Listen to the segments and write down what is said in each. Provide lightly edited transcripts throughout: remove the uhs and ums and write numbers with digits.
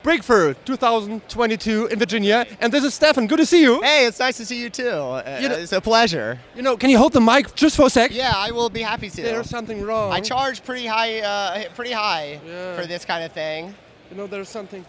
BrickFair 2022 in Virginia, and this is Stefan. Good to see you. Hey, it's nice to see you too. It's a pleasure. Can you hold the mic just for a sec? Yeah, I will be happy to. There's something wrong. I charge pretty high for this kind of thing. There's something.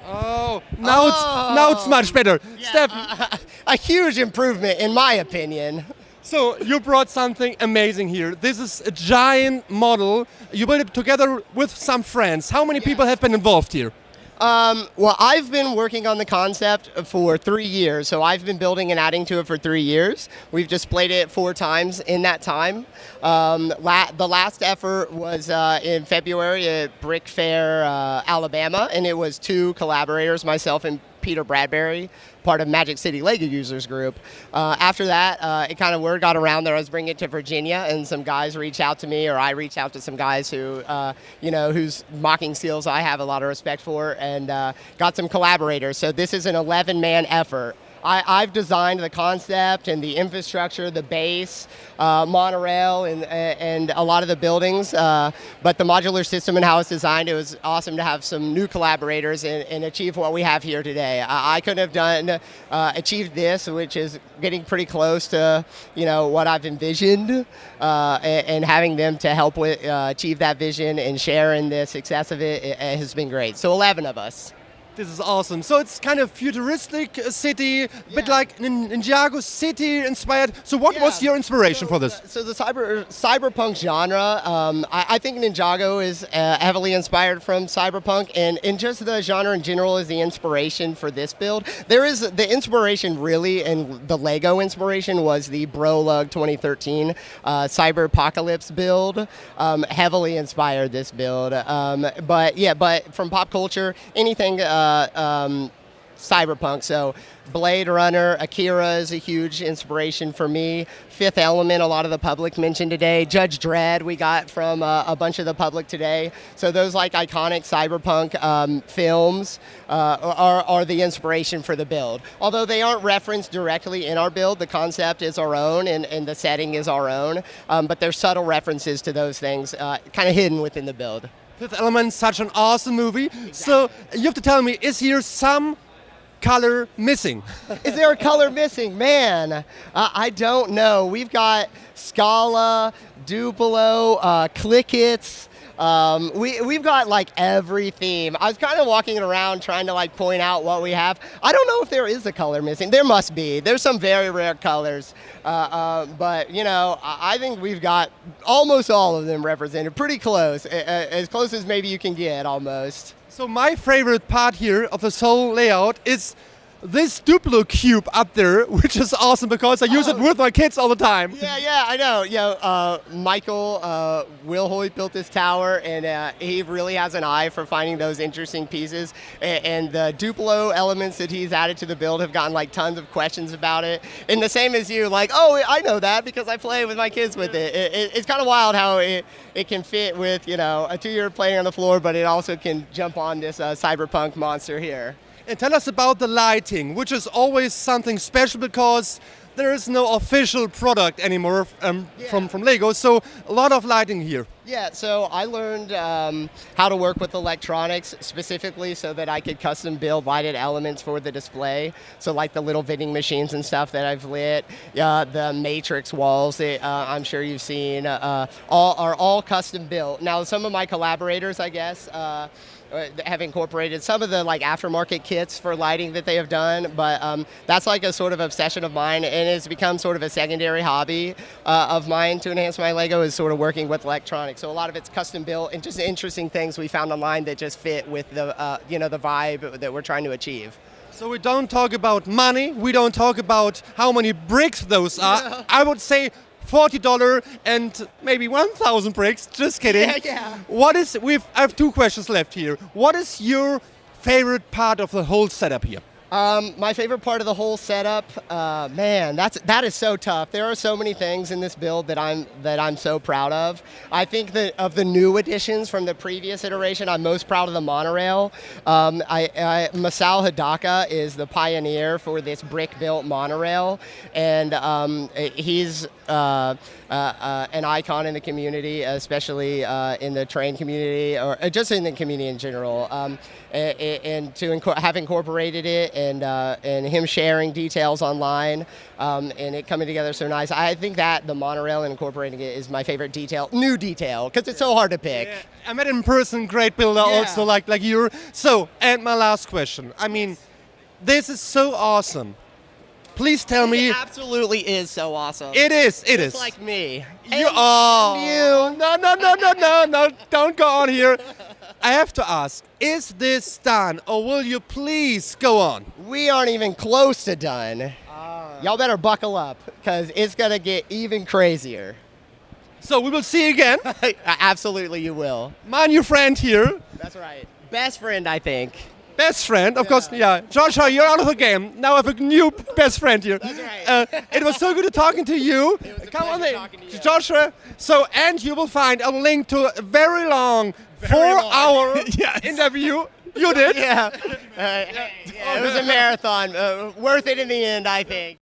Oh, now it's much better. Yeah, Stefan, a huge improvement in my opinion. so you brought something amazing here. This is a giant model. You built it together with some friends. How many people have been involved here? Well, I've been working on the concept for 3 years, so I've been building and adding to it for 3 years. We've displayed it 4 times in that time. The last effort was in February at BrickFair, Alabama, and it was 2 collaborators, myself and Peter Bradbury, part of Magic City Lego Users Group. After that, word got around that I was bringing it to Virginia, and some guys reached out to me, or I reached out to some guys who, whose mocking skills I have a lot of respect for, and got some collaborators. So this is an 11-man effort. I've designed the concept and the infrastructure, the base, Monorail, and a lot of the buildings. But the modular system and how it's designed, it was awesome to have some new collaborators and achieve what we have here today. I couldn't have achieved this, which is getting pretty close to what I've envisioned, and having them to help with achieve that vision and share in the success of it has been great. So 11 of us. This is awesome. So it's kind of futuristic city, bit like Ninjago City inspired. So what was your inspiration for this? So the cyberpunk genre, I think Ninjago is heavily inspired from cyberpunk, and just the genre in general is the inspiration for this build. There is the inspiration really, and the Lego inspiration was the Brolug 2013 Cyberpocalypse build. Heavily inspired this build. But from pop culture, anything cyberpunk. So Blade Runner, Akira is a huge inspiration for me. Fifth Element, a lot of the public mentioned today. Judge Dredd, we got from a bunch of the public today. So those like iconic cyberpunk films are the inspiration for the build. Although they aren't referenced directly in our build, the concept is our own and the setting is our own. But there's subtle references to those things kind of hidden within the build. Fifth Element, such an awesome movie. Exactly. So you have to tell me, is here some color missing? Is there a color missing? Man, I don't know. We've got Scala, Duplo, Clickets. We've got like every theme. I was kind of walking around trying to like point out what we have. I don't know if there is a color missing. There must be. There's some very rare colors. But I think we've got almost all of them represented. Pretty close. As close as maybe you can get almost. So my favorite part here of this whole layout is this Duplo cube up there, which is awesome because I use it with my kids all the time. Yeah, I know. Michael Wilhoit built this tower, and he really has an eye for finding those interesting pieces. And the Duplo elements that he's added to the build have gotten like tons of questions about it. And the same as you, like, oh, I know that because I play with my kids with it. It's kind of wild how it can fit with a 2-year playing on the floor, but it also can jump on this cyberpunk monster here. And tell us about the lighting, which is always something special because there is no official product anymore from Lego, so a lot of lighting here. Yeah, so I learned how to work with electronics specifically so that I could custom build lighted elements for the display. So like the little vending machines and stuff that I've lit, the matrix walls that I'm sure you've seen, are all custom built. Now some of my collaborators, I guess, have incorporated some of the like aftermarket kits for lighting that they have done, but that's like a sort of obsession of mine, and it's become sort of a secondary hobby of mine to enhance my Lego is sort of working with electronics. So a lot of it's custom built and just interesting things we found online that just fit with the the vibe that we're trying to achieve. So we don't talk about money, we don't talk about how many bricks those are. No. I would say $40 and maybe 1,000 bricks. Just kidding. Yeah. I have 2 questions left here. What is your favorite part of the whole setup here? My favorite part of the whole setup, man, that is so tough. There are so many things in this build that I'm so proud of. I think that of the new additions from the previous iteration, I'm most proud of the monorail. Masao Hidaka is the pioneer for this brick-built monorail, and he's an icon in the community, especially in the train community, or just in the community in general. And to have incorporated it, and him sharing details online, and it coming together so nice. I think that the monorail and incorporating it is my favorite new detail, because it's so hard to pick. Yeah. I met him in person, great builder also, like you. So, and my last question. I mean, this is so awesome. Please tell me. It absolutely is so awesome. It is. Just like me. You No, don't go on here. I have to ask, is this done, or will you please go on? We aren't even close to done. Y'all better buckle up, because it's going to get even crazier. So we will see you again. Absolutely, you will. My new friend here. That's right. Best friend, I think. Best friend, of course, yeah. Joshua, you're out of the game. Now I have a new best friend here. That's right. It was so good talking to you. It was a Come on pleasure in, talking to you. Joshua. So, and you will find a link to a very long 4-hour interview. You did? Yeah. It was a marathon. Worth it in the end, I think.